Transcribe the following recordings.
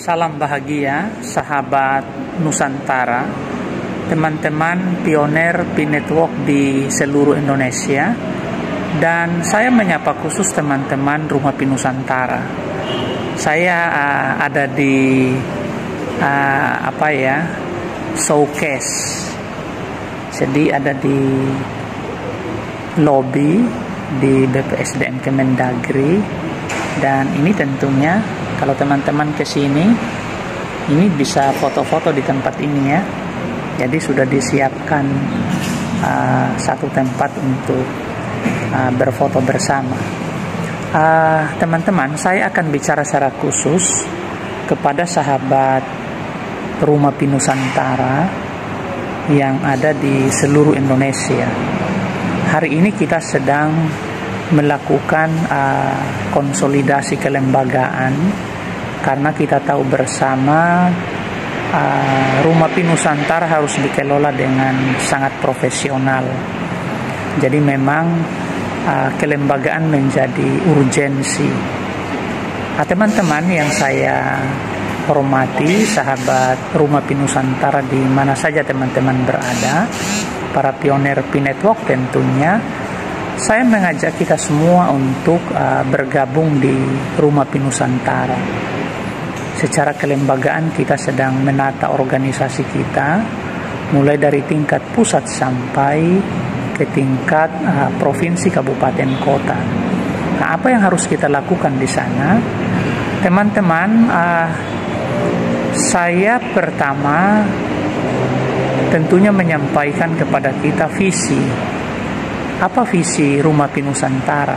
Salam bahagia, sahabat Nusantara, teman-teman pioner P-Network di seluruh Indonesia, dan saya menyapa khusus teman-teman Rumah Pi Nusantara. Saya ada di showcase, jadi ada di lobby di BPSDM Kemendagri, dan ini tentunya kalau teman-teman ke sini, ini bisa foto-foto di tempat ini ya. Jadi sudah disiapkan satu tempat untuk berfoto bersama. Teman-teman, saya akan bicara secara khusus kepada sahabat Rumah Pi Nusantara yang ada di seluruh Indonesia. Hari ini kita sedang melakukan konsolidasi kelembagaan, karena kita tahu bersama Rumah Pi Nusantara harus dikelola dengan sangat profesional. Jadi memang kelembagaan menjadi urgensi. Teman-teman yang saya hormati, sahabat Rumah Pi Nusantara di mana saja teman-teman berada, para pioner P-Network tentunya, saya mengajak kita semua untuk bergabung di Rumah Pi Nusantara. Secara kelembagaan kita sedang menata organisasi kita, mulai dari tingkat pusat sampai ke tingkat provinsi, kabupaten, kota. Nah, apa yang harus kita lakukan di sana? Teman-teman, saya pertama tentunya menyampaikan kepada kita visi. Apa visi Rumah Pi Nusantara?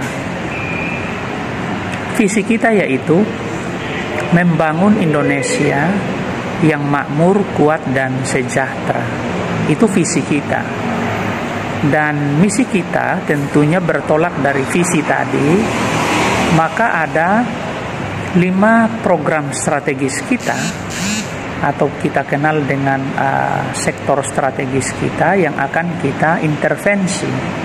Visi kita yaitu membangun Indonesia yang makmur, kuat, dan sejahtera. Itu visi kita. Dan misi kita tentunya bertolak dari visi tadi. Maka ada 5 program strategis kita, atau kita kenal dengan sektor strategis kita, yang akan kita intervensi.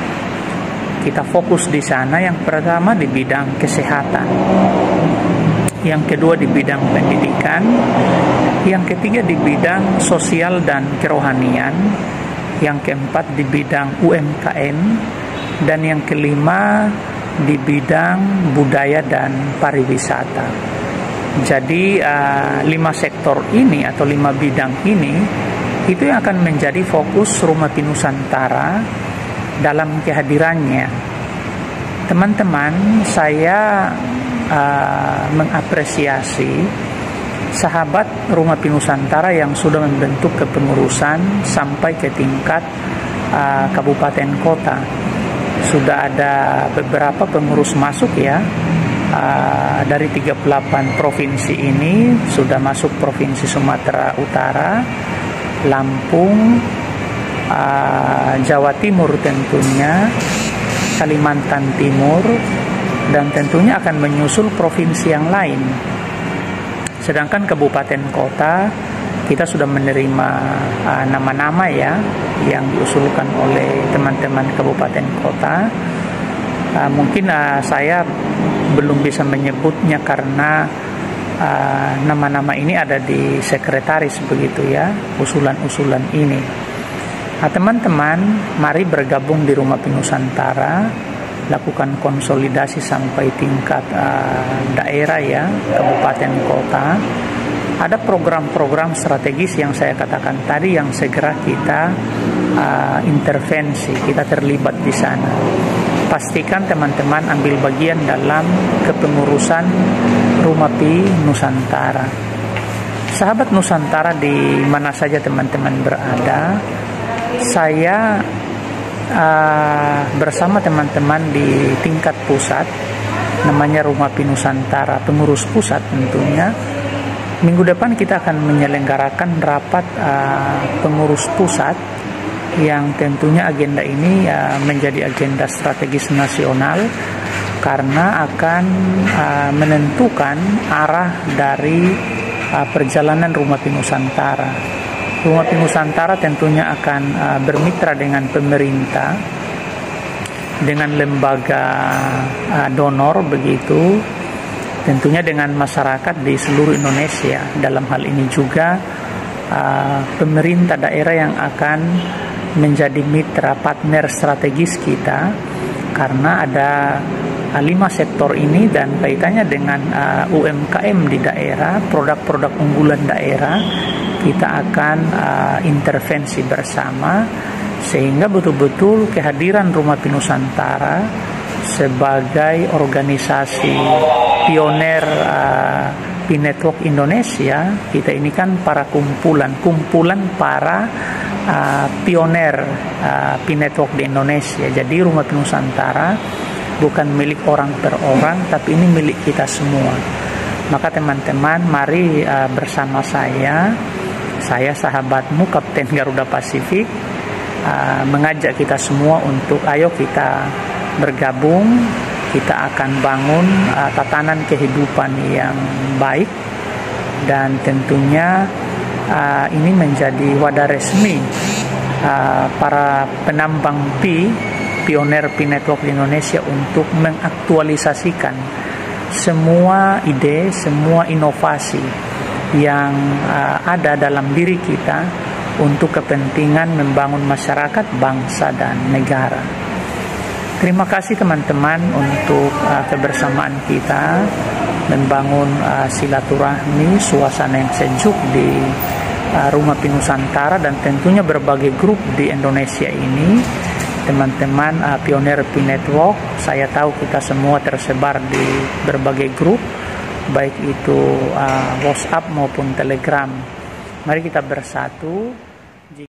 Kita fokus di sana. Yang pertama di bidang kesehatan, yang kedua di bidang pendidikan, yang ketiga di bidang sosial dan kerohanian, yang keempat di bidang UMKM, dan yang kelima di bidang budaya dan pariwisata. Jadi 5 sektor ini atau 5 bidang ini itu yang akan menjadi fokus Rumah Pi Nusantara dalam kehadirannya. Teman-teman, saya mengapresiasi sahabat Rumah Pi Nusantara yang sudah membentuk kepengurusan sampai ke tingkat kabupaten kota. Sudah ada beberapa pengurus masuk ya. Dari 38 provinsi ini sudah masuk Provinsi Sumatera Utara, Lampung, Jawa Timur tentunya, Kalimantan Timur, dan tentunya akan menyusul provinsi yang lain. Sedangkan kabupaten kota kita sudah menerima nama-nama ya yang diusulkan oleh teman-teman kabupaten kota. Mungkin saya belum bisa menyebutnya karena nama-nama ini ada di sekretaris begitu ya, usulan-usulan ini. Teman-teman, mari bergabung di Rumah Pi Nusantara, lakukan konsolidasi sampai tingkat daerah ya, kabupaten kota. Ada program-program strategis yang saya katakan tadi yang segera kita intervensi, kita terlibat di sana. Pastikan teman-teman ambil bagian dalam kepengurusan Rumah Pi Nusantara. Sahabat Nusantara di mana saja teman-teman berada, saya bersama teman-teman di tingkat pusat, namanya Rumah Pi Nusantara, pengurus pusat tentunya. Minggu depan kita akan menyelenggarakan rapat pengurus pusat, yang tentunya agenda ini menjadi agenda strategis nasional, karena akan menentukan arah dari perjalanan Rumah Pi Nusantara. Rumah Pi Nusantara tentunya akan bermitra dengan pemerintah, dengan lembaga donor begitu, tentunya dengan masyarakat di seluruh Indonesia. Dalam hal ini juga pemerintah daerah yang akan menjadi mitra partner strategis kita, karena ada 5 sektor ini dan kaitannya dengan UMKM di daerah, produk-produk unggulan daerah. Kita akan intervensi bersama sehingga betul-betul kehadiran Rumah Pi Nusantara sebagai organisasi pioner Pi Network Indonesia. Kita ini kan para kumpulan para pioner Pi Network di Indonesia. Jadi Rumah Pi Nusantara bukan milik orang per orang, tapi ini milik kita semua. Maka teman-teman, mari bersama saya sahabatmu Kapten Garuda Pasifik, mengajak kita semua untuk ayo kita bergabung. Kita akan bangun tatanan kehidupan yang baik, dan tentunya ini menjadi wadah resmi para penambang pioner Pi Network di Indonesia untuk mengaktualisasikan semua ide, semua inovasi yang ada dalam diri kita untuk kepentingan membangun masyarakat, bangsa, dan negara. Terima kasih teman-teman untuk kebersamaan kita membangun silaturahmi, suasana yang sejuk di Rumah Pi Nusantara, dan tentunya berbagai grup di Indonesia ini. Teman-teman pioner Pi Network, saya tahu kita semua tersebar di berbagai grup, baik itu WhatsApp maupun Telegram. Mari kita bersatu